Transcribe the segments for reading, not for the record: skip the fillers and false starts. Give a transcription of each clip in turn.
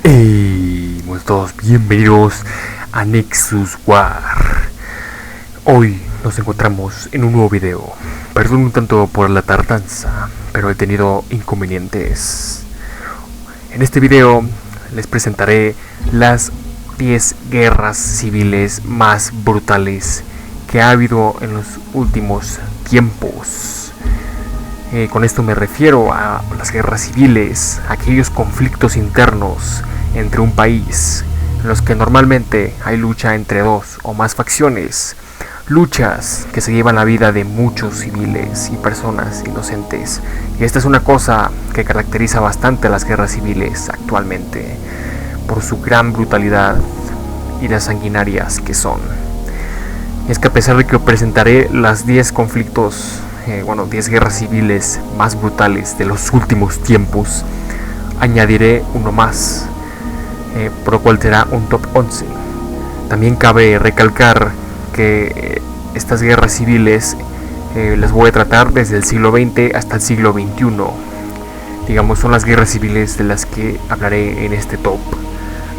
Hey, todos bienvenidos a Nexus War. Hoy nos encontramos en un nuevo video. Perdón un tanto por la tardanza, pero he tenido inconvenientes. En este video les presentaré las 10 guerras civiles más brutales que ha habido en los últimos tiempos. Con esto me refiero a las guerras civiles, aquellos conflictos internos entre un país, en los que normalmente hay lucha entre dos o más facciones, luchas que se llevan la vida de muchos civiles y personas inocentes. Y esta es una cosa que caracteriza bastante a las guerras civiles actualmente, por su gran brutalidad y las sanguinarias que son. Y es que a pesar de que presentaré las 10 conflictos 10 guerras civiles más brutales de los últimos tiempos, añadiré uno más, por lo cual será un top 11. También cabe recalcar que estas guerras civiles las voy a tratar desde el siglo XX hasta el siglo XXI. Digamos, son las guerras civiles de las que hablaré en este top.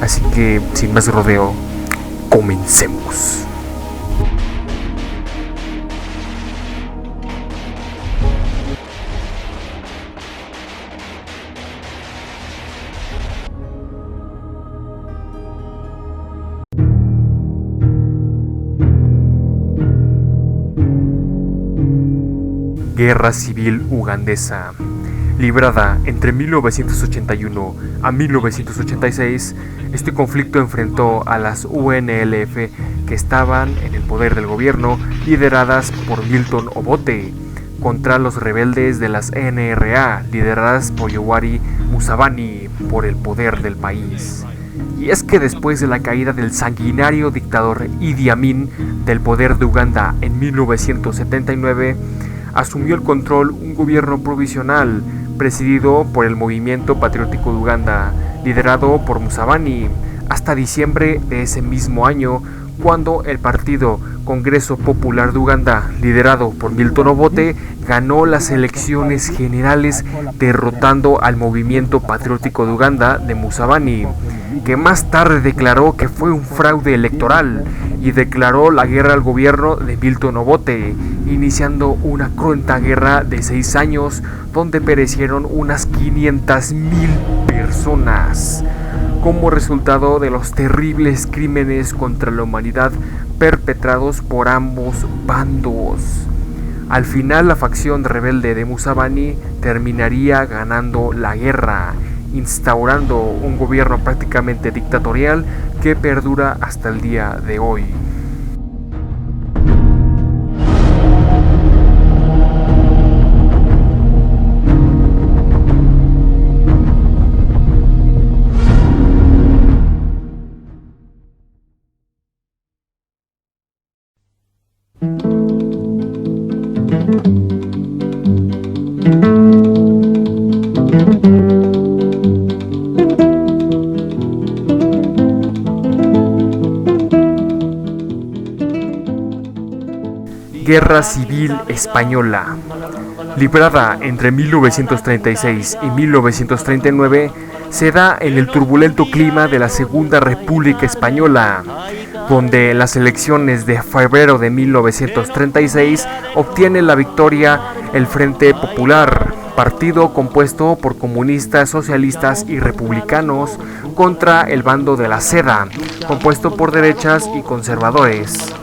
Así que, sin más rodeo, comencemos. Guerra Civil Ugandesa. Librada entre 1981 a 1986, este conflicto enfrentó a las UNLF, que estaban en el poder del gobierno, lideradas por Milton Obote, contra los rebeldes de las NRA, lideradas por Yoweri Museveni, por el poder del país. Y es que después de la caída del sanguinario dictador Idi Amin del poder de Uganda en 1979, asumió el control un gobierno provisional presidido por el Movimiento Patriótico de Uganda, liderado por Museveni, hasta diciembre de ese mismo año, cuando el partido Congreso Popular de Uganda, liderado por Milton Obote, ganó las elecciones generales, derrotando al Movimiento Patriótico de Uganda de Museveni, que más tarde declaró que fue un fraude electoral y declaró la guerra al gobierno de Milton Obote, iniciando una cruenta guerra de 6 años donde perecieron unas 500,000 personas como resultado de los terribles crímenes contra la humanidad perpetrados por ambos bandos. Al final, la facción rebelde de Museveni terminaría ganando la guerra, instaurando un gobierno prácticamente dictatorial que perdura hasta el día de hoy. Guerra Civil Española. Librada entre 1936 y 1939, se da en el turbulento clima de la Segunda República Española, donde en las elecciones de febrero de 1936 obtiene la victoria el Frente Popular, partido compuesto por comunistas, socialistas y republicanos, contra el bando de la Seda, compuesto por derechas y conservadores.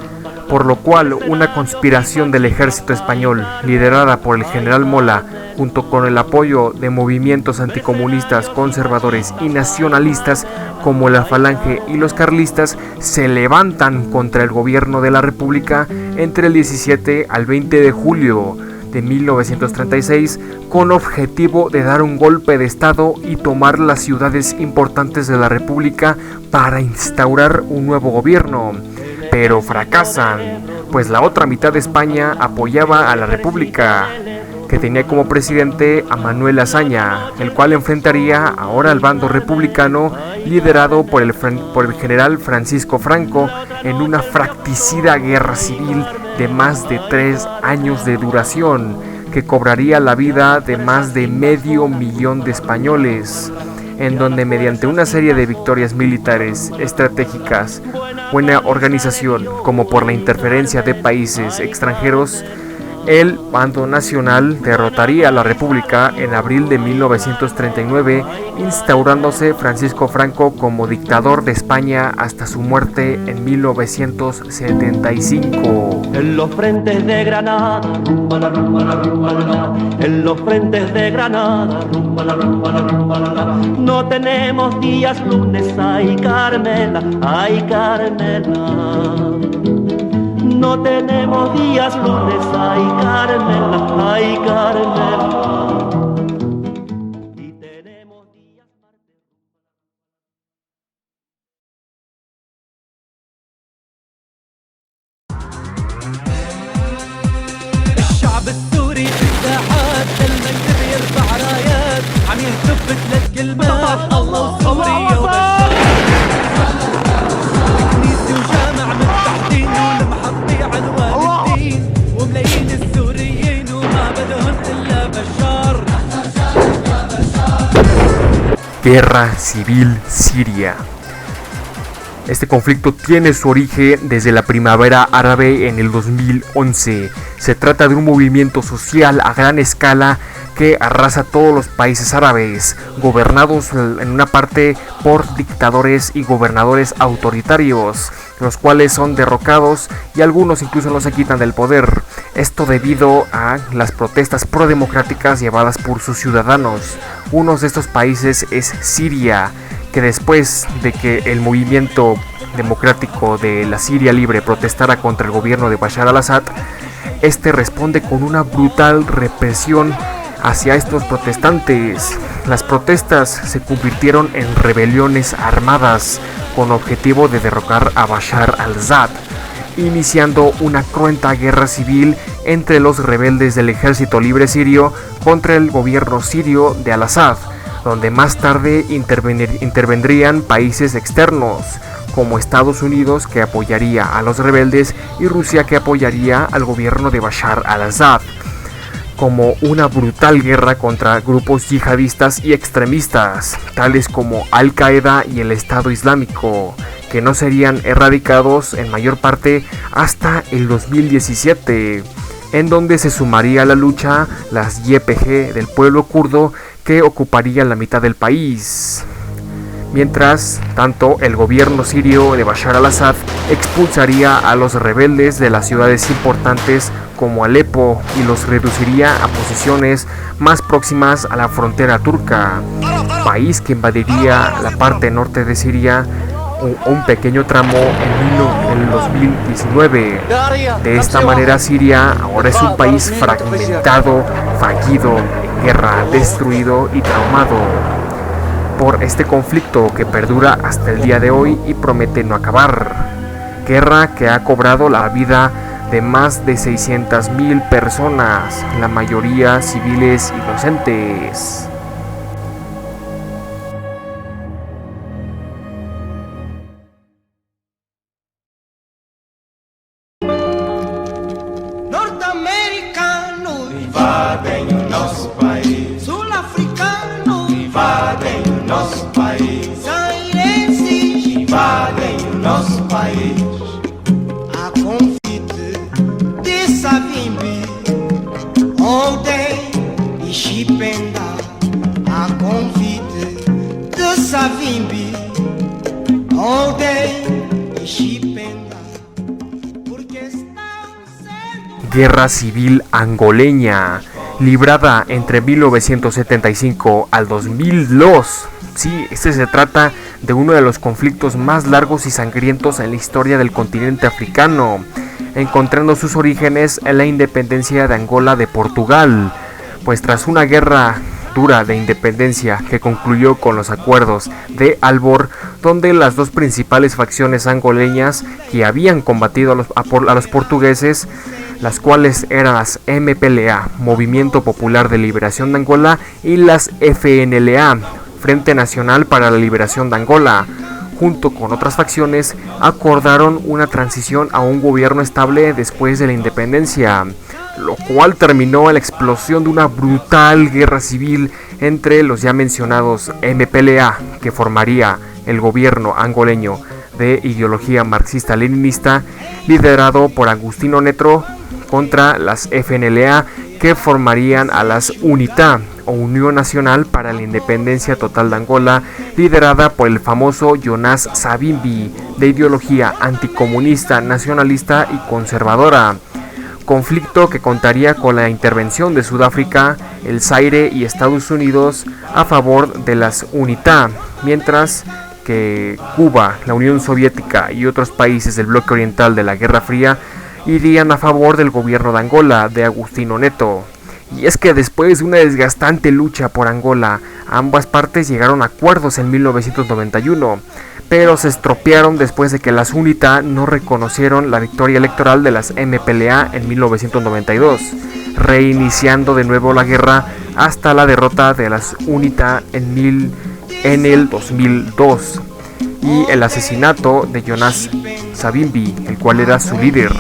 Por lo cual, una conspiración del ejército español, liderada por el general Mola, junto con el apoyo de movimientos anticomunistas, conservadores y nacionalistas como la Falange y los carlistas, se levantan contra el gobierno de la República entre el 17 al 20 de julio de 1936, con objetivo de dar un golpe de estado y tomar las ciudades importantes de la República para instaurar un nuevo gobierno. Pero fracasan, pues la otra mitad de España apoyaba a la República, que tenía como presidente a Manuel Azaña, el cual enfrentaría ahora al bando republicano liderado por el general Francisco Franco en una fracticida guerra civil de más de 3 años de duración, que cobraría la vida de más de 500,000 de españoles. en donde mediante una serie de victorias militares estratégicas, buena organización, como por la interferencia de países extranjeros, el bando nacional derrotaría a la República en abril de 1939, instaurándose Francisco Franco como dictador de España hasta su muerte en 1975. En los frentes de Granada, rumba la rumba la rumba la. En los frentes de Granada, rumba la rumba la rumba la. No tenemos días lunes, ay Carmela, ay Carmela. No tenemos días lunes, ay Carmela, ay Carmela. Y tenemos días martes. الشعب السوري في الساحات المكتب يرفع رايات عم يهتف بثلاث كلمات الله وسوريا وبشار كنيسة وجامع مفتحين ولمحطي عنوان الدين وملايين السوريين وما بدهم إلا بشار. Guerra Civil Siria. Este conflicto tiene su origen desde la primavera árabe en el 2011. Se trata de un movimiento social a gran escala que arrasa todos los países árabes, gobernados en una parte por dictadores y gobernadores autoritarios, los cuales son derrocados y algunos incluso no se quitan del poder. Esto debido a las protestas prodemocráticas llevadas por sus ciudadanos. Uno de estos países es Siria, que después de que el movimiento democrático de la Siria Libre protestara contra el gobierno de Bashar al-Assad, este responde con una brutal represión hacia estos protestantes. Las protestas se convirtieron en rebeliones armadas con objetivo de derrocar a Bashar al-Assad, iniciando una cruenta guerra civil entre los rebeldes del Ejército Libre Sirio contra el gobierno sirio de al-Assad, donde más tarde intervendrían países externos, como Estados Unidos, que apoyaría a los rebeldes, y Rusia, que apoyaría al gobierno de Bashar al-Assad, como una brutal guerra contra grupos yihadistas y extremistas, tales como Al-Qaeda y el Estado Islámico, que no serían erradicados en mayor parte hasta el 2017, en donde se sumaría a la lucha las YPG del pueblo kurdo, que ocuparía la mitad del país. Mientras tanto, el gobierno sirio de Bashar al-Assad expulsaría a los rebeldes de las ciudades importantes como Alepo y los reduciría a posiciones más próximas a la frontera turca, país que invadiría la parte norte de Siria, un pequeño tramo en el 2019. De esta manera, Siria ahora es un país fragmentado, fallido, en guerra, destruido y traumado por este conflicto que perdura hasta el día de hoy y promete no acabar. Guerra que ha cobrado la vida de más de 600,000 personas, la mayoría civiles inocentes. Norte-americanos invadem o nosso país, sul-africanos invadem o nosso país, zairenses invadem o nosso país. A convite de Savimbi, ontem e Chipenda. A convite de Savimbi, ontem e Chipenda. Porque estão sendo Guerra Civil Angoleña, librada entre 1975 al 2002. Sí, se trata de uno de los conflictos más largos y sangrientos en la historia del continente africano, encontrando sus orígenes en la independencia de Angola de Portugal, pues tras una guerra dura de independencia que concluyó con los acuerdos de Albor, donde las dos principales facciones angoleñas que habían combatido a los portugueses, las cuales eran las MPLA, Movimiento Popular de Liberación de Angola, y las FNLA, Frente Nacional para la Liberación de Angola, junto con otras facciones, acordaron una transición a un gobierno estable después de la independencia, lo cual terminó en la explosión de una brutal guerra civil entre los ya mencionados MPLA, que formaría el gobierno angoleño de ideología marxista-leninista, liderado por Agustín Neto, contra las FNLA, que formarían a las UNITA, o Unión Nacional para la Independencia Total de Angola, liderada por el famoso Jonas Savimbi, de ideología anticomunista, nacionalista y conservadora. Conflicto que contaría con la intervención de Sudáfrica, el Zaire y Estados Unidos a favor de las UNITA, mientras que Cuba, la Unión Soviética y otros países del bloque oriental de la Guerra Fría irían a favor del gobierno de Angola de Agustín Neto. Y es que después de una desgastante lucha por Angola, ambas partes llegaron a acuerdos en 1991, pero se estropearon después de que las UNITA no reconocieron la victoria electoral de las MPLA en 1992, reiniciando de nuevo la guerra hasta la derrota de las UNITA en el 2002 y el asesinato de Jonas Savimbi, el cual era su líder.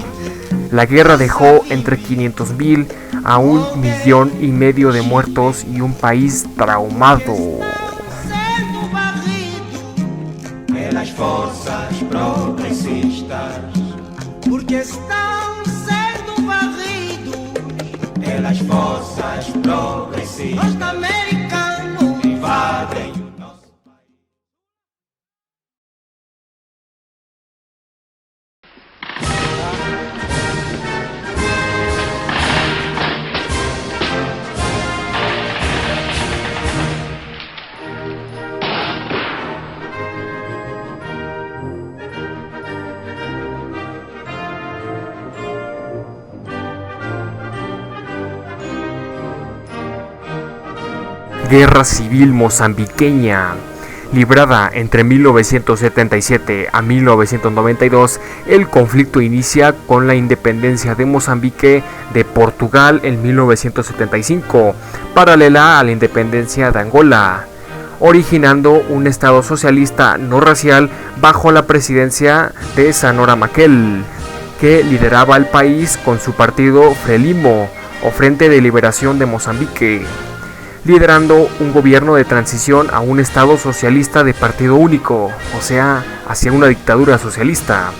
La guerra dejó entre 500.000 a 1,5 millones de muertos y un país traumado. Pelas forças progressistas, porque estão sendo varridos pelas forças progressistas. Norte-americanos invadem o nosso país. Guerra Civil Mozambiqueña. Librada entre 1977 a 1992, el conflicto inicia con la independencia de Mozambique de Portugal en 1975, paralela a la independencia de Angola, originando un estado socialista no racial bajo la presidencia de Samora Machel, que lideraba el país con su partido Frelimo, o Frente de Liberación de Mozambique, liderando un gobierno de transición a un estado socialista de partido único, o sea, hacia una dictadura socialista,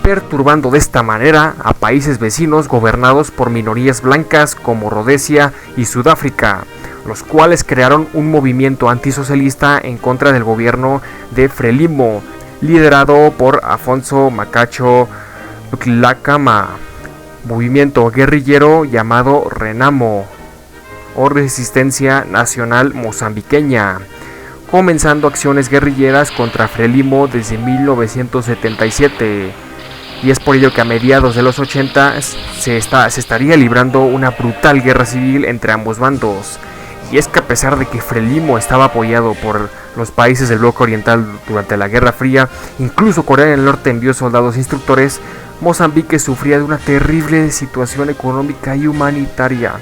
perturbando de esta manera a países vecinos gobernados por minorías blancas como Rodesia y Sudáfrica, los cuales crearon un movimiento antisocialista en contra del gobierno de Frelimo, liderado por Afonso Macaco Dhlakama, movimiento guerrillero llamado Renamo, o Resistencia Nacional Mozambiqueña, comenzando acciones guerrilleras contra Frelimo desde 1977, y es por ello que a mediados de los 80 se estaría librando una brutal guerra civil entre ambos bandos. Y es que a pesar de que Frelimo estaba apoyado por los países del bloque oriental durante la Guerra Fría, incluso Corea del Norte envió soldados instructores, Mozambique sufría de una terrible situación económica y humanitaria.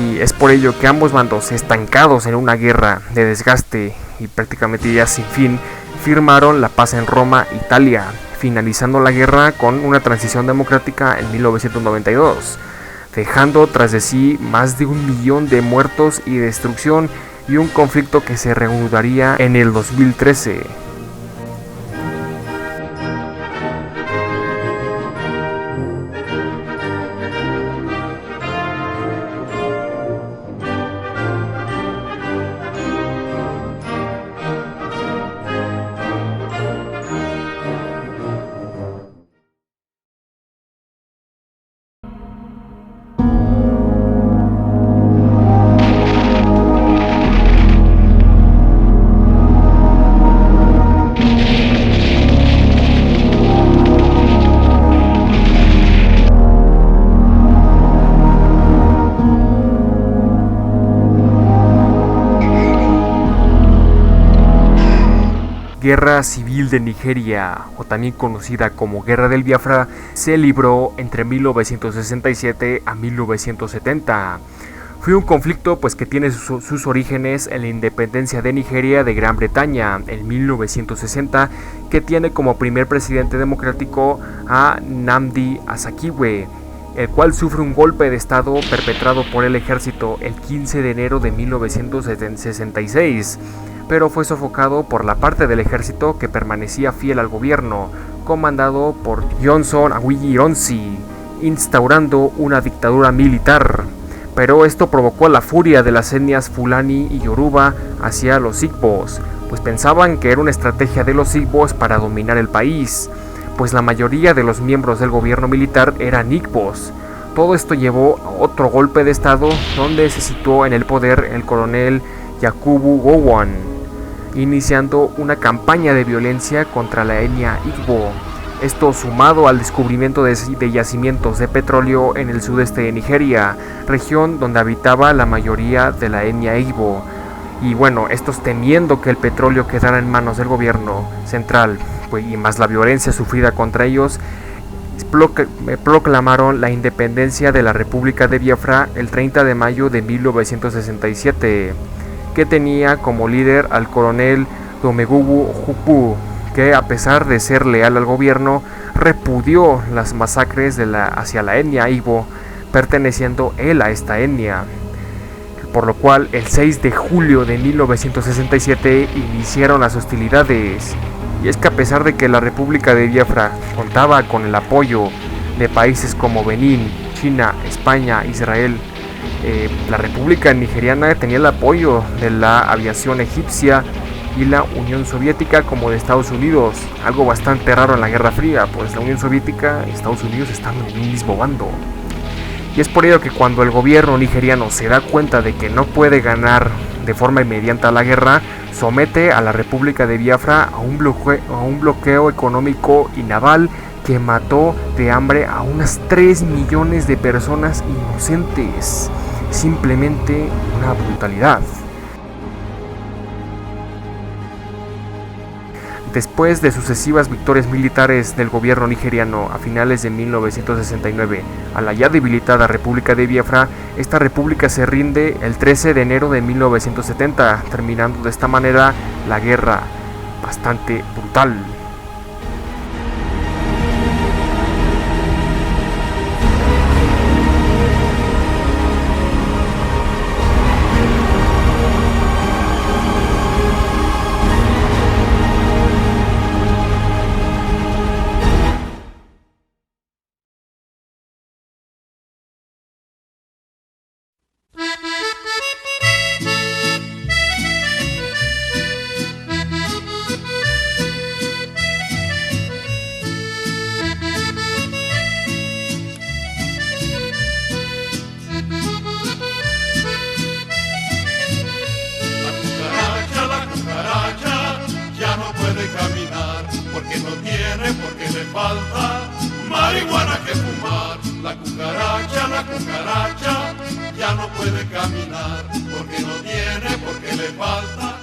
Y es por ello que ambos bandos, estancados en una guerra de desgaste y prácticamente ya sin fin, firmaron la paz en Roma, Italia, finalizando la guerra con una transición democrática en 1992, dejando tras de sí más de 1 millón de muertos y destrucción, y un conflicto que se reanudaría en el 2013. Guerra Civil de Nigeria, o también conocida como Guerra del Biafra, se libró entre 1967 a 1970. Fue un conflicto que tiene sus orígenes en la independencia de Nigeria de Gran Bretaña en 1960, que tiene como primer presidente democrático a Nnamdi Azikiwe, el cual sufre un golpe de estado perpetrado por el ejército el 15 de enero de 1966, pero fue sofocado por la parte del ejército que permanecía fiel al gobierno, comandado por Johnson Aguiyi-Ironsi, instaurando una dictadura militar. Pero esto provocó la furia de las etnias Fulani y Yoruba hacia los Igbos, pues pensaban que era una estrategia de los Igbos para dominar el país, pues la mayoría de los miembros del gobierno militar eran Igbos. Todo esto llevó a otro golpe de estado donde se situó en el poder el coronel Yakubu Gowon, iniciando una campaña de violencia contra la etnia Igbo. Esto sumado al descubrimiento de yacimientos de petróleo en el sudeste de Nigeria, región donde habitaba la mayoría de la etnia Igbo. Y bueno, estos temiendo que el petróleo quedara en manos del gobierno central, y más la violencia sufrida contra ellos, proclamaron la independencia de la República de Biafra el 30 de mayo de 1967, que tenía como líder al coronel Domegugu Ojukwu, que a pesar de ser leal al gobierno, repudió las masacres hacia la etnia Igbo, perteneciendo él a esta etnia. Por lo cual, el 6 de julio de 1967 iniciaron las hostilidades. Y es que a pesar de que la República de Biafra contaba con el apoyo de países como Benín, China, España, Israel, la República Nigeriana tenía el apoyo de la aviación egipcia y la Unión Soviética como de Estados Unidos, algo bastante raro en la Guerra Fría, pues la Unión Soviética y Estados Unidos están en el mismo bando. Y es por ello que cuando el gobierno nigeriano se da cuenta de que no puede ganar de forma inmediata la guerra, somete a la República de Biafra a un bloqueo económico y naval que mató de hambre a unas 3 millones de personas inocentes. Simplemente una brutalidad. Después de sucesivas victorias militares del gobierno nigeriano a finales de 1969 a la ya debilitada República de Biafra, esta república se rinde el 13 de enero de 1970, terminando de esta manera la guerra bastante brutal. Falta marihuana que fumar. La cucaracha ya no puede caminar porque no tiene, porque le falta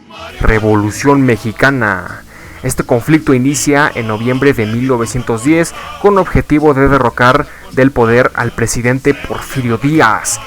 marihuana. Revolución Mexicana. Este conflicto inicia en noviembre de 1910 con objetivo de derrocar del poder al presidente Porfirio Díaz,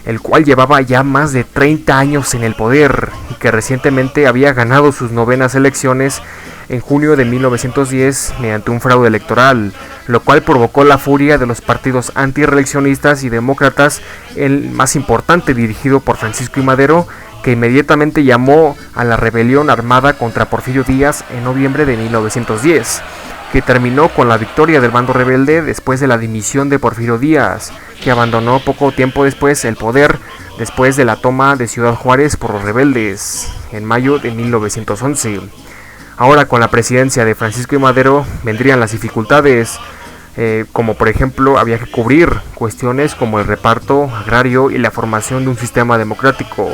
el cual llevaba ya más de 30 años en el poder y que recientemente había ganado sus 9ª elecciones en junio de 1910 mediante un fraude electoral, lo cual provocó la furia de los partidos antireeleccionistas y demócratas, el más importante dirigido por Francisco I. Madero, que inmediatamente llamó a la rebelión armada contra Porfirio Díaz en noviembre de 1910, que terminó con la victoria del bando rebelde después de la dimisión de Porfirio Díaz, que abandonó poco tiempo después el poder después de la toma de Ciudad Juárez por los rebeldes en mayo de 1911. Ahora con la presidencia de Francisco I. Madero vendrían las dificultades, como por ejemplo había que cubrir cuestiones como el reparto agrario y la formación de un sistema democrático.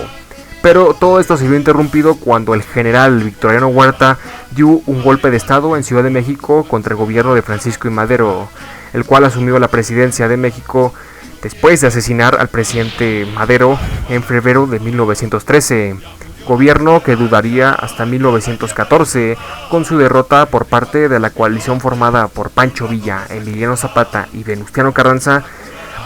Pero todo esto se vio interrumpido cuando el general Victoriano Huerta dio un golpe de estado en Ciudad de México contra el gobierno de Francisco I. Madero, el cual asumió la presidencia de México después de asesinar al presidente Madero en febrero de 1913. Gobierno que duraría hasta 1914 con su derrota por parte de la coalición formada por Pancho Villa, Emiliano Zapata y Venustiano Carranza,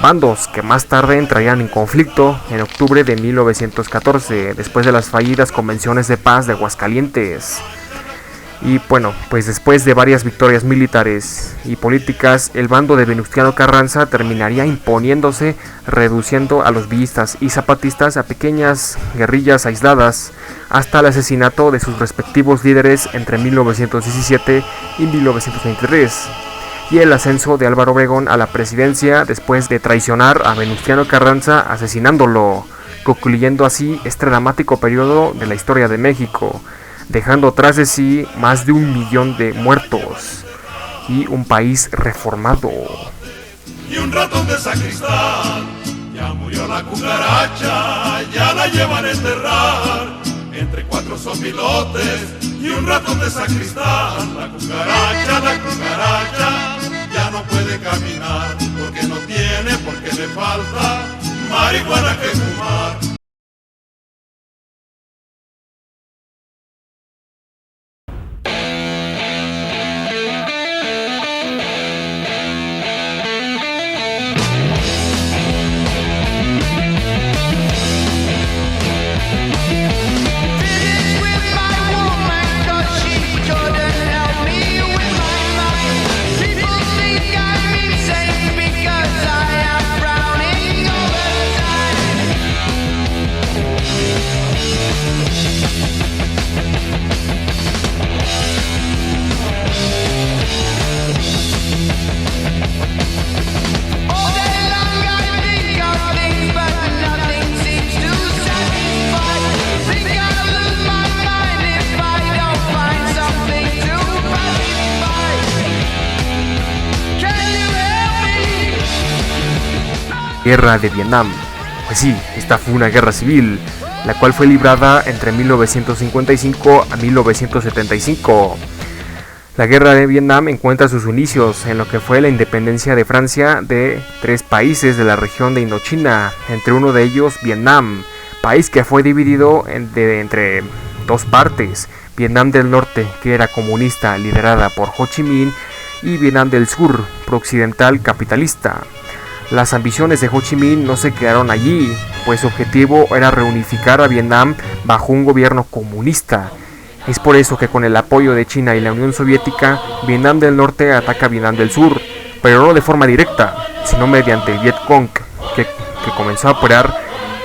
bandos que más tarde entrarían en conflicto en octubre de 1914 después de las fallidas convenciones de paz de Aguascalientes. Y bueno, pues después de varias victorias militares y políticas, el bando de Venustiano Carranza terminaría imponiéndose, reduciendo a los villistas y zapatistas a pequeñas guerrillas aisladas, hasta el asesinato de sus respectivos líderes entre 1917 y 1923, y el ascenso de Álvaro Obregón a la presidencia después de traicionar a Venustiano Carranza asesinándolo, concluyendo así este dramático periodo de la historia de México, dejando tras de sí más de 1 millón de muertos y un país reformado. Y un ratón de sacristán, ya murió la cucaracha, ya la llevan a enterrar, entre 4 sopilotes y un ratón de sacristán. La cucaracha, ya no puede caminar, porque no tiene, porque le falta marihuana que fumar. Guerra de Vietnam. Pues sí, esta fue una guerra civil, la cual fue librada entre 1955 a 1975. La guerra de Vietnam encuentra sus inicios en lo que fue la independencia de Francia de 3 países de la región de Indochina, entre uno de ellos Vietnam, país que fue dividido entre 2 partes: Vietnam del Norte, que era comunista, liderada por Ho Chi Minh, y Vietnam del Sur, prooccidental, capitalista. Las ambiciones de Ho Chi Minh no se quedaron allí, pues su objetivo era reunificar a Vietnam bajo un gobierno comunista. Es por eso que con el apoyo de China y la Unión Soviética, Vietnam del Norte ataca a Vietnam del Sur, pero no de forma directa, sino mediante el Viet Cong, que comenzó a operar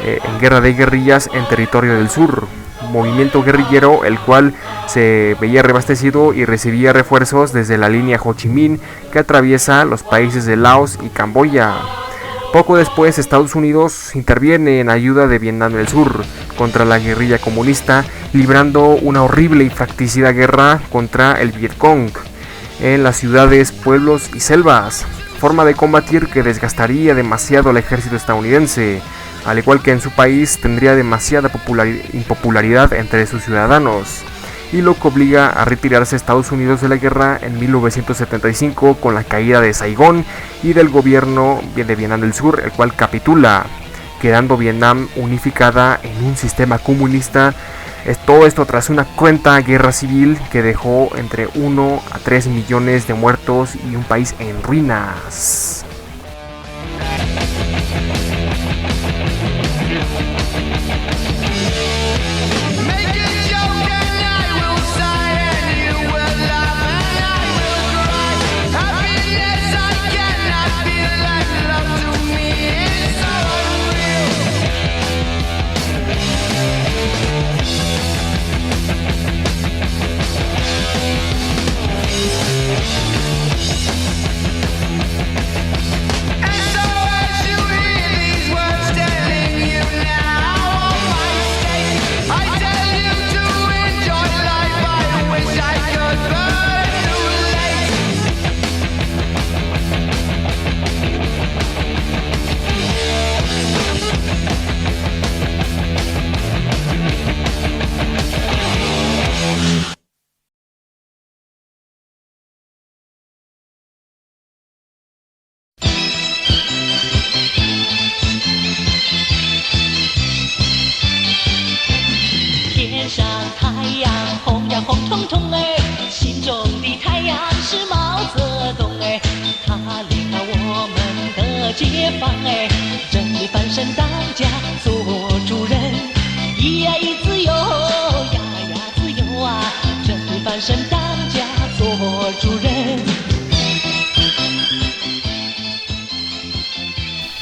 en guerra de guerrillas en territorio del sur, movimiento guerrillero el cual se veía reabastecido y recibía refuerzos desde la línea Ho Chi Minh, que atraviesa los países de Laos y Camboya. Poco después, Estados Unidos interviene en ayuda de Vietnam del Sur contra la guerrilla comunista, librando una horrible y fratricida guerra contra el Viet Cong en las ciudades, pueblos y selvas, forma de combatir que desgastaría demasiado al ejército estadounidense, al igual que en su país tendría demasiada impopularidad entre sus ciudadanos, y lo que obliga a retirarse a Estados Unidos de la guerra en 1975 con la caída de Saigón y del gobierno de Vietnam del Sur, el cual capitula, quedando Vietnam unificada en un sistema comunista. Todo esto tras una cruenta guerra civil que dejó entre 1 a 3 millones de muertos y un país en ruinas. 战胜当家做主人。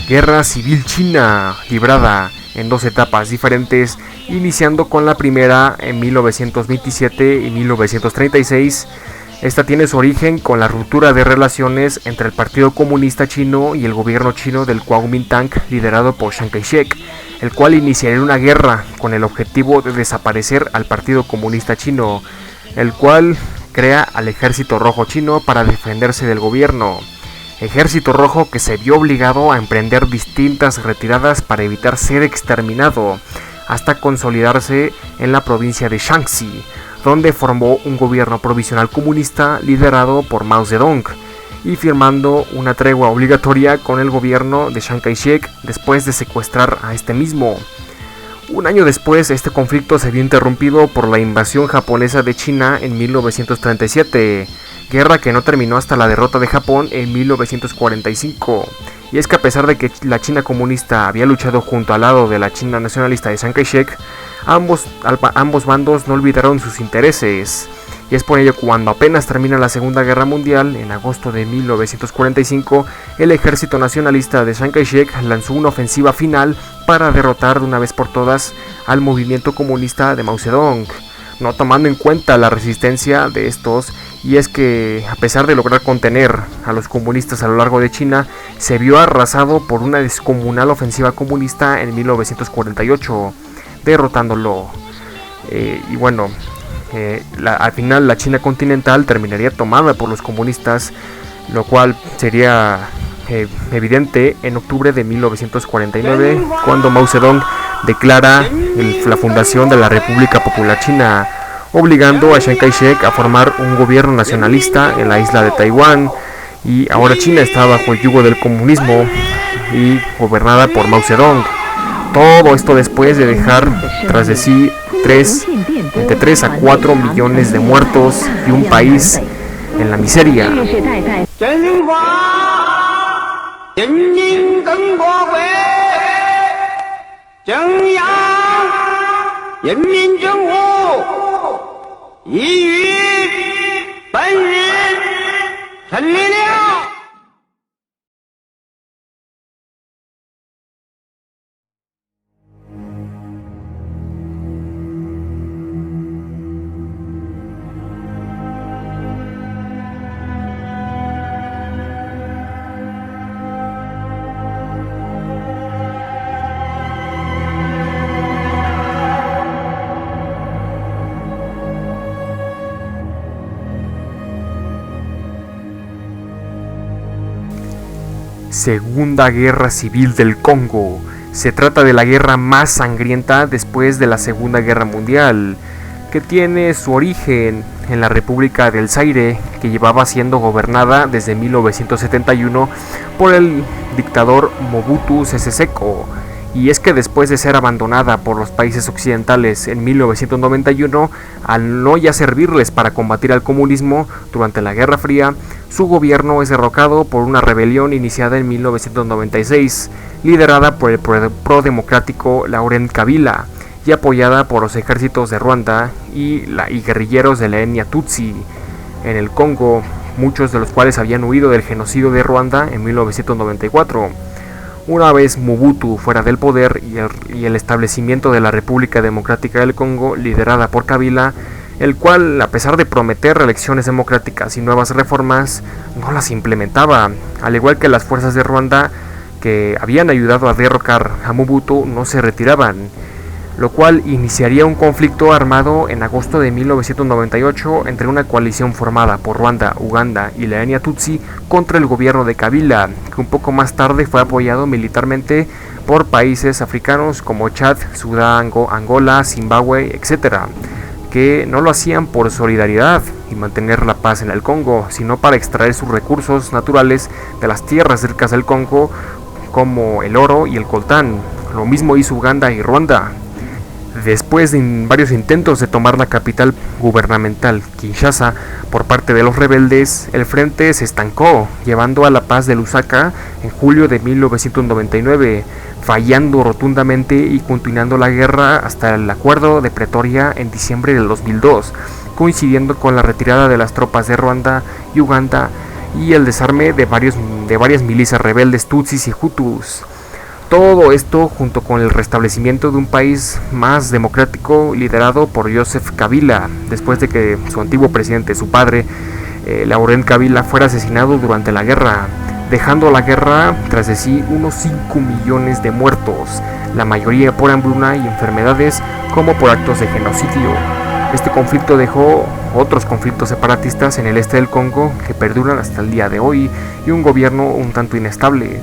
Guerra Civil China, librada en dos etapas diferentes, iniciando con la primera en 1927 y 1936. Esta tiene su origen con la ruptura de relaciones entre el Partido Comunista Chino y el gobierno chino del Kuomintang liderado por Chiang Kai-shek, el cual iniciaría una guerra con el objetivo de desaparecer al Partido Comunista Chino, el cual crea al Ejército Rojo Chino para defenderse del gobierno. Ejército Rojo que se vio obligado a emprender distintas retiradas para evitar ser exterminado, hasta consolidarse en la provincia de Shanxi, donde formó un gobierno provisional comunista liderado por Mao Zedong, y firmando una tregua obligatoria con el gobierno de Chiang Kai-shek después de secuestrar a este mismo. Un año después, este conflicto se vio interrumpido por la invasión japonesa de China en 1937, guerra que no terminó hasta la derrota de Japón en 1945. Y es que a pesar de que la China comunista había luchado junto al lado de la China nacionalista de Chiang Kai-shek, ambos bandos no olvidaron sus intereses. Y es por ello que cuando apenas termina la Segunda Guerra Mundial, en agosto de 1945, el ejército nacionalista de Chiang Kai-shek lanzó una ofensiva final para derrotar de una vez por todas al movimiento comunista de Mao Zedong, no tomando en cuenta la resistencia de estos. Y es que, a pesar de lograr contener a los comunistas a lo largo de China, se vio arrasado por una descomunal ofensiva comunista en 1948, derrotándolo. Al final la China continental terminaría tomada por los comunistas, lo cual sería evidente en octubre de 1949, cuando Mao Zedong declara la fundación de la República Popular China, obligando a Chiang Kai-shek a formar un gobierno nacionalista en la isla de Taiwán. Y ahora China está bajo el yugo del comunismo y gobernada por Mao Zedong. Todo esto después de dejar tras de sí entre 3 a 4 millones de muertos y un país en la miseria. Segunda Guerra Civil del Congo. Se trata de la guerra más sangrienta después de la Segunda Guerra Mundial, que tiene su origen en la República del Zaire, que llevaba siendo gobernada desde 1971 por el dictador Mobutu Sese Seko. Y es que después de ser abandonada por los países occidentales en 1991, al no ya servirles para combatir al comunismo durante la Guerra Fría, su gobierno es derrocado por una rebelión iniciada en 1996, liderada por el prodemocrático Laurent Kabila y apoyada por los ejércitos de Ruanda y guerrilleros de la etnia Tutsi en el Congo, muchos de los cuales habían huido del genocidio de Ruanda en 1994. Una vez Mobutu fuera del poder y el establecimiento de la República Democrática del Congo, liderada por Kabila, el cual, a pesar de prometer elecciones democráticas y nuevas reformas, no las implementaba, al igual que las fuerzas de Ruanda que habían ayudado a derrocar a Mobutu no se retiraban, lo cual iniciaría un conflicto armado en agosto de 1998 entre una coalición formada por Ruanda, Uganda y la etnia Tutsi contra el gobierno de Kabila, que un poco más tarde fue apoyado militarmente por países africanos como Chad, Sudán, Angola, Zimbabue, etc., que no lo hacían por solidaridad y mantener la paz en el Congo, sino para extraer sus recursos naturales de las tierras ricas del Congo, como el oro y el coltán. Lo mismo hizo Uganda y Ruanda. Después de varios intentos de tomar la capital gubernamental, Kinshasa, por parte de los rebeldes, el frente se estancó, llevando a la paz de Lusaka en julio de 1999, fallando rotundamente y continuando la guerra hasta el acuerdo de Pretoria en diciembre del 2002, coincidiendo con la retirada de las tropas de Ruanda y Uganda y el desarme de varias milicias rebeldes tutsis y hutus. Todo esto junto con el restablecimiento de un país más democrático liderado por Joseph Kabila, después de que su antiguo presidente, su padre, Laurent Kabila, fuera asesinado durante la guerra, dejando la guerra tras de sí unos 5 millones de muertos, la mayoría por hambruna y enfermedades como por actos de genocidio. Este conflicto dejó otros conflictos separatistas en el este del Congo que perduran hasta el día de hoy y un gobierno un tanto inestable.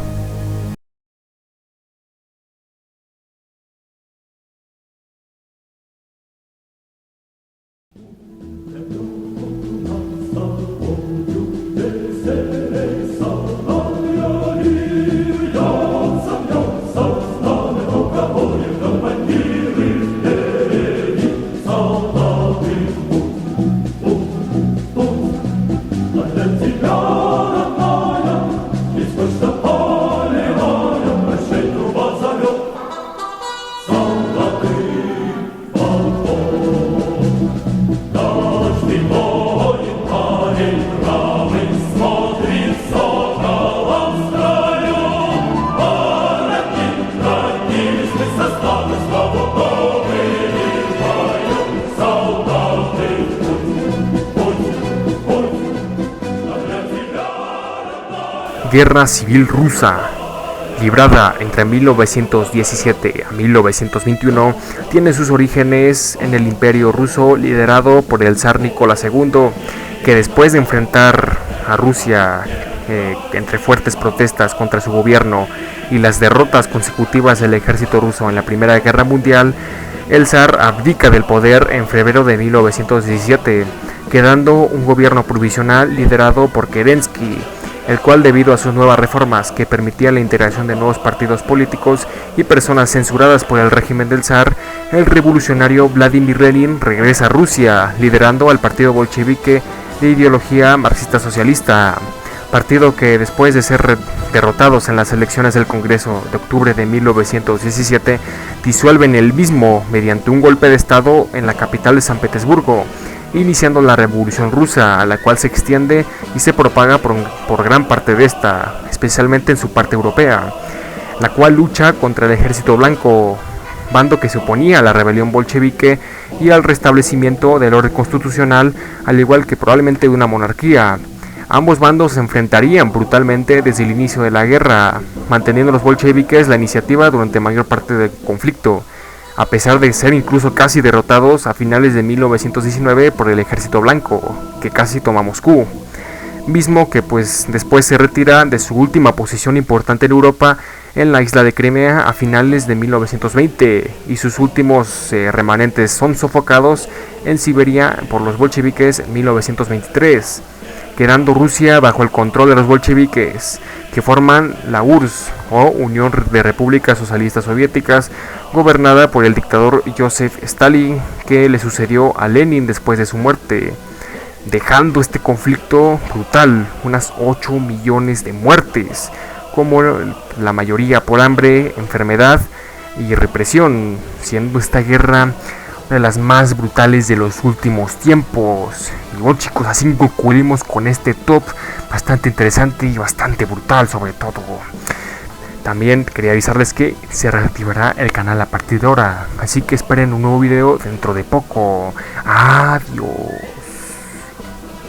Guerra Civil Rusa, librada entre 1917 a 1921, tiene sus orígenes en el Imperio Ruso liderado por el zar Nicolás II, que después de enfrentar a Rusia entre fuertes protestas contra su gobierno y las derrotas consecutivas del ejército ruso en la Primera Guerra Mundial, el zar abdica del poder en febrero de 1917, quedando un gobierno provisional liderado por Kerensky, el cual, debido a sus nuevas reformas que permitían la integración de nuevos partidos políticos y personas censuradas por el régimen del zar, el revolucionario Vladimir Lenin regresa a Rusia, liderando al partido bolchevique de ideología marxista-socialista, partido que, después de ser derrotados en las elecciones del Congreso de octubre de 1917, disuelven el mismo mediante un golpe de estado en la capital de San Petersburgo, iniciando la Revolución Rusa, a la cual se extiende y se propaga por gran parte de esta, especialmente en su parte europea, la cual lucha contra el Ejército Blanco, bando que se oponía a la rebelión bolchevique y al restablecimiento del orden constitucional, al igual que probablemente de una monarquía. Ambos bandos se enfrentarían brutalmente desde el inicio de la guerra, manteniendo los bolcheviques la iniciativa durante mayor parte del conflicto, a pesar de ser incluso casi derrotados a finales de 1919 por el Ejército Blanco, que casi toma Moscú, mismo que pues después se retira de su última posición importante en Europa, en la isla de Crimea, a finales de 1920, y sus últimos remanentes son sofocados en Siberia por los bolcheviques en 1923, quedando Rusia bajo el control de los bolcheviques, que forman la URSS, o Unión de Repúblicas Socialistas Soviéticas, gobernada por el dictador Joseph Stalin, que le sucedió a Lenin después de su muerte, dejando este conflicto brutal, unas 8 millones de muertes, como la mayoría por hambre, enfermedad y represión, siendo esta guerra una de las más brutales de los últimos tiempos. Y bueno, chicos, así concluimos con este top bastante interesante y bastante brutal sobre todo. También quería avisarles que se reactivará el canal a partir de ahora, así que esperen un nuevo video dentro de poco. Adiós.